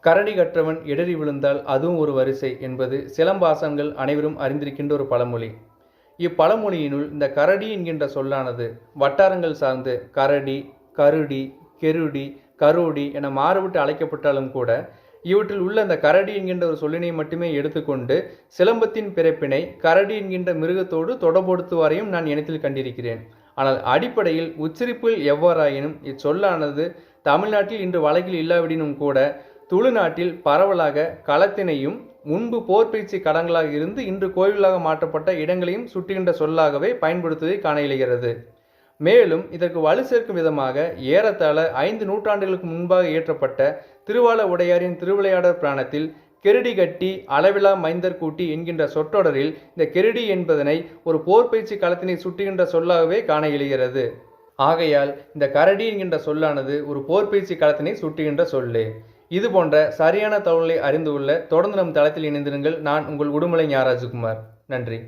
கரடி கற்றவன் இடறி விழுந்தால் அதுவும் ஒரு வரிசை என்பது சிலம்பாசன்கள் அனைவரும் அறிந்திருக்கின்ற ஒரு பழமொழி. இப்பழமொழியினுள் இந்த கரடி என்கின்ற சொல்லானது வட்டாரங்கள் சார்ந்து கரடி, கருடி, கெருடி, கரோடி என மாறுபட்டு அழைக்கப்பட்டாலும் கூட இவற்றில் உள்ள அந்த கரடி என்கின்ற ஒரு சொல்லினை மட்டுமே எடுத்துக்கொண்டு சிலம்பத்தின் பிறப்பினை கரடி என்கின்ற மிருகத்தோடு தொடர்படுத்துவாரையும் நான் இனத்தில் கண்டிருக்கிறேன். ஆனால் அடிப்படையில் உச்சரிப்பில் எவ்வாறாயினும் இச்சொல்லானது தமிழ்நாட்டில் இன்று வழக்கில் இல்லாவிடினும் கூட துளுநாட்டில் பரவலாக களத்தினையும் முன்பு போர்ப்பயிற்சி களங்களாக இருந்து இன்று கோயிலாக மாற்றப்பட்ட இடங்களையும் சுட்டுகின்ற சொல்லாகவே பயன்படுத்துவதை காண இயலுகிறது. மேலும் இதற்கு வலு சேர்க்கும் விதமாக ஏறத்தாழ 5 நூற்றாண்டுகளுக்கு முன்பாக இயற்றப்பட்ட திருவாள உடையாரின் திருவிளையாடற் புராணத்தில் கெருடி கட்டி அளவிலா மைந்தர் கூட்டி என்கின்ற சொற்றொடரில் இந்த கெருடி என்பதனை ஒரு போர்ப்பயிற்சி களத்தினை சுட்டுகின்ற சொல்லாகவே காண இயலுகிறது. ஆகையால் இந்த கரடி என்கின்ற சொல்லானது ஒரு போர்ப்பயிற்சி களத்தினை சுட்டுகின்ற சொல்லே. இது போன்ற சரியான தகவலை அறிந்து கொள்ள தொடர்ந்து நம் தளத்தில் இணைந்திருங்கள். நான் உங்கள் உடுமலை ஞாராஜ்குமார். நன்றி.